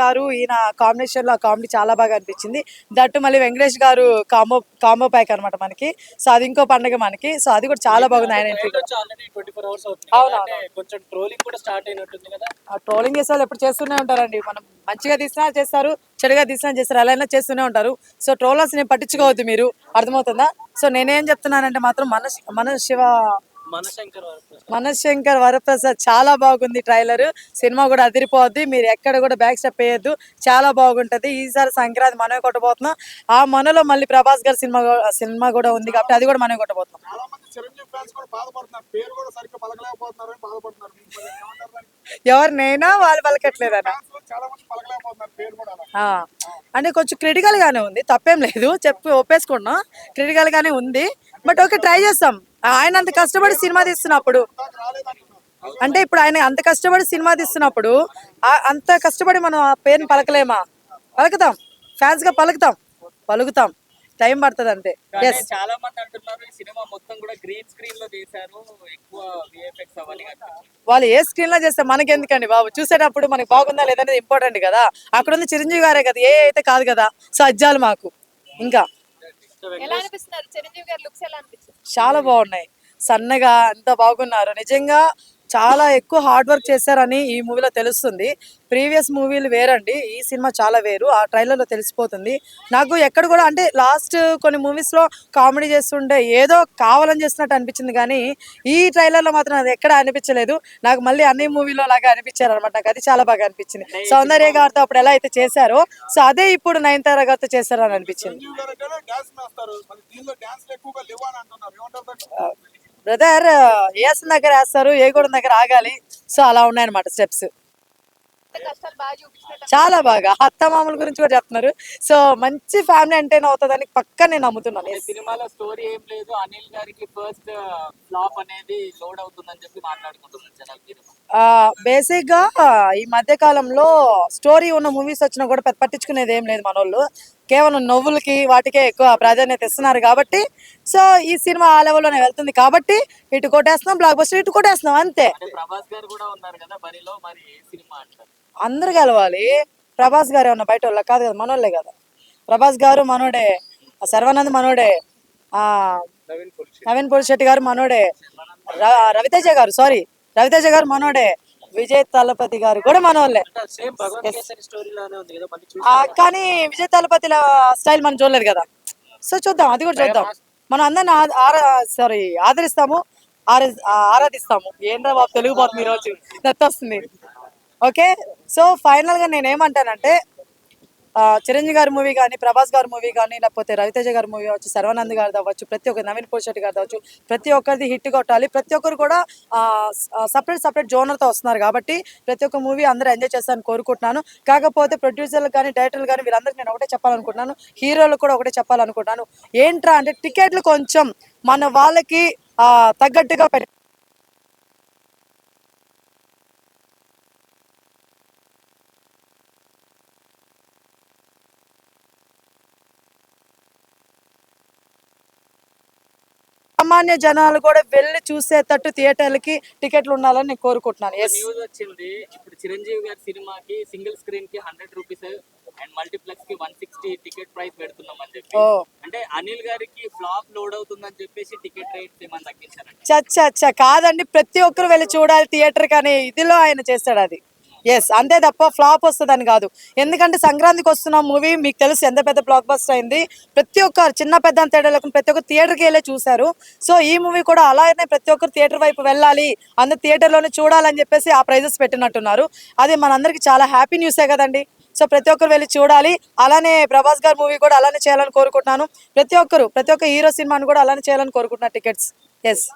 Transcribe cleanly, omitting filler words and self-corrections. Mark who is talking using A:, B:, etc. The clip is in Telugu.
A: గారు ఈయన కాంబినేషన్ లో కామెడీ చాలా బాగా అనిపించింది. దట్టు మళ్ళీ వెంకటేష్ గారు కాంబో కాంబో ప్యాక్ అనమాట మనకి. సో అది ఇంకో పండుగ మనకి. సో అది కూడా చాలా బాగుంది ఆయన ఎంట్రీ. ట్రోలింగ్ చేసే వాళ్ళు ఎప్పుడు చేస్తూనే ఉంటారండి. మనం మంచిగా తీసినా చేస్తారు, చెడుగా తీసినా చేస్తారు, ఎలా అయినా చేస్తూనే ఉంటారు. సో ట్రోలర్స్ నేను పట్టించుకోవద్దు, మీరు అర్థమవుతుందా? సో నేనేం చెప్తున్నానంటే మాత్రం మనశంకర్ వరప్రసాద్ చాలా బాగుంది ట్రైలర్. సినిమా కూడా అదిరిపోద్ది. మీరు ఎక్కడ కూడా బ్యాక్ స్టెప్ వేయద్దు, చాలా బాగుంటది. ఈసారి సంక్రాంతి మనమే కొట్టబోతున్నాం. ఆ మనలో మళ్ళీ ప్రభాస్ గారి సినిమా కూడా ఉంది కాబట్టి అది కూడా మనమే కొట్టబోతున్నాం. ఎవరినైనా వాళ్ళు పలకట్లేదన్న అంటే కొంచెం క్రిటికల్ గానే ఉంది, తప్పేం లేదు, చెప్పి ఒప్పేసుకున్నాం. క్రిటికల్ గానే ఉంది, బట్ ఓకే ట్రై చేస్తాం. ఆయన అంత కష్టపడి సినిమా తీస్తున్నప్పుడు, అంటే ఇప్పుడు ఆయన అంత కష్టపడి సినిమా తీస్తున్నప్పుడు అంత కష్టపడి మనం ఆ పేరుని పలకలేమా? పలుకుతాం, ఫ్యాన్స్ గా పలుకుతాం, టైం పడుతుంది అంతే.
B: చాలా మంది అంటున్నారు ఈ సినిమా మొత్తం కూడా గ్రీన్ స్క్రీన్ లో చేశారు, ఎక్కువ విఎఫ్ఎక్స్ అవన్నీ.
A: వాళ్ళు ఏ స్క్రీన్ లో చేస్తే మనకెందుకండి బాబు, చూసేటప్పుడు మనకి బాగుందా లేదనేది ఇంపార్టెంట్ కదా. అక్కడ ఉంది చిరంజీవి గారే కదా, ఏ అయితే కాదు కదా. సో అజ్జాలు మాకు. ఇంకా చాలా బాగున్నాయి, సన్నగా అంత బాగున్నారు. నిజంగా చాలా ఎక్కువ హార్డ్ వర్క్ చేశారని ఈ మూవీలో తెలుస్తుంది. ప్రీవియస్ మూవీలు వేరండి, ఈ సినిమా చాలా వేరు. ఆ ట్రైలర్లో తెలిసిపోతుంది. నాకు ఎక్కడ కూడా అంటే లాస్ట్ కొన్ని మూవీస్లో కామెడీ చేస్తుంటే ఏదో కావాలని చేస్తున్నట్టు అనిపించింది, కానీ ఈ ట్రైలర్లో మాత్రం అది ఎక్కడ అనిపించలేదు. నాకు మళ్ళీ అన్ని మూవీలో లాగా అనిపించారు అనమాట. నాకు అది చాలా బాగా అనిపించింది. సౌందర్య గారితో అప్పుడు ఎలా అయితే చేశారో సో అదే ఇప్పుడు నయనతార గారితో చేశారు అని అనిపించింది. బ్రదర్ ఏఎస్ దగ్గర వేస్తారు, ఏగూడెం దగ్గర ఆగాలి. సో అలా ఉన్నాయన్నమాట స్టెప్స్. చాలా బాగా అత్తమామల గురించి కూడా చెప్తున్నారు. సో మంచి ఫ్యామిలీ ఎంటర్టైన్ అవుతుందని పక్కా నేను నమ్ముతున్నాను.
B: సినిమాలో స్టోరీ ఏం లేదు, అనిల్ గారికి ఫస్ట్ ఫ్లాప్ అనేది లోడ్ అవుతుందని చెప్పి మాట్లాడుకుంటున్నారు.
A: బేసిక్ గా ఈ మధ్య కాలంలో స్టోరీ ఉన్న మూవీస్ వచ్చినా కూడా పెద్ద పట్టించుకునేది ఏం లేదు మనోళ్ళు. కేవలం నవ్వులకి వాటికే ఎక్కువ ప్రాధాన్యత ఇస్తున్నారు కాబట్టి సో ఈ సినిమా ఆ లెవెల్లోనే వెళ్తుంది కాబట్టి ఇటు కొట్టేస్తున్నాం, బ్లాక్ బస్టర్ ఇటు కొట్టేస్తున్నాం అంతే.
B: ప్రభాస్ గారు కూడా ఉన్నారు కదా బరిలో, మరి ఏ సినిమా అంటారు?
A: అందరు కలవాలి. ప్రభాస్ గారు ఏమన్నా బయట వాళ్ళ కాదు కదా, మనోళ్ళే కదా. ప్రభాస్ గారు మనోడే, శర్వానంద్ మనోడే, నవీన్ పులిశెట్టి గారు మనోడే, రవితేజ గారు మనోడే, విజయ్ తలపతి గారు కూడా మనోళ్ళే. కానీ విజయ్ తలపతి స్టైల్ మనం చూడలేదు కదా. సో చూద్దాం, అది కూడా చూద్దాం. మనం అందరిని ఆదరిస్తాము, ఆరాధిస్తాము. ఏంటో బాబు తెలుగు పోతుంది ఈరోజు, వస్తుంది. ఓకే, సో ఫైనల్ గా నేను ఏమంటానంటే చిరంజీవి గారి మూవీ కానీ, ప్రభాస్ గారి మూవీ కానీ, లేకపోతే రవితేజ గారి మూవీ అవ్వచ్చు, శర్వానంద్ గారు అవ్వచ్చు, ప్రతి ఒక్కరు, నవీన్ పులిశెట్టి గారు అవ్వచ్చు, ప్రతి ఒక్కరిది హిట్ కొట్టాలి. ప్రతి ఒక్కరు కూడా సపరేట్ జోనర్తో వస్తున్నారు కాబట్టి ప్రతి ఒక్క మూవీ అందరూ ఎంజాయ్ చేస్తారని కోరుకుంటున్నాను. కాకపోతే ప్రొడ్యూసర్లు కానీ, డైరెక్టర్లు కానీ వీరందరికీ నేను ఒకటే చెప్పాలనుకుంటున్నాను, హీరోలకు కూడా ఒకటే చెప్పాలనుకుంటున్నాను. ఏంట్రా అంటే టికెట్లు కొంచెం మన వాళ్ళకి తగ్గట్టుగా సామాన్య జనాలు కూడా వెళ్ళి చూసేటట్టు థియేటర్లకి టికెట్లు ఉండాలని నేను కోరుకుంటున్నాను.
B: న్యూస్ వచ్చింది ఇప్పుడు చిరంజీవి గారి సినిమాకి సింగిల్ స్క్రీన్ కి 100 రూపీస్ అండ్ మల్టీప్లెక్స్ కి 160 టికెట్ ప్రైస్ పెడుతున్నాం అని చెప్పి, అంటే అనిల్ గారికి ఫ్లాప్ లోడ్ అవుతుందని చెప్పేసి టికెట్ రేట్స్ ఏమైనా తగ్గించారు?
A: కాదండి, ప్రతి ఒక్కరు వెళ్ళి చూడాలి థియేటర్ కానీ ఇదిలో ఆయన చేస్తాడు అది. ఎస్, అంతే తప్ప ఫ్లాప్ వస్తుందని కాదు. ఎందుకంటే సంక్రాంతికి వస్తున్న మూవీ మీకు తెలుసు ఎంత పెద్ద బ్లాక్ బస్టర్ అయింది. ప్రతి ఒక్కరు చిన్న పెద్ద తేడా లేకుండా ప్రతి ఒక్కరు థియేటర్కి వెళ్ళే చూశారు. సో ఈ మూవీ కూడా అలానే ప్రతి ఒక్కరు థియేటర్ వైపు వెళ్ళాలి, అందరు థియేటర్లోనే చూడాలని చెప్పేసి ఆ ప్రైజెస్ పెట్టినట్టున్నారు. అది మనందరికి చాలా హ్యాపీ న్యూసే కదండి. సో ప్రతి ఒక్కరు వెళ్ళి చూడాలి. అలానే ప్రభాస్ గారి మూవీ కూడా అలానే చేయాలని కోరుకుంటున్నాను. ప్రతి ఒక్క హీరో సినిమాని కూడా అలానే చేయాలని కోరుకుంటున్నాను. Tickets yes.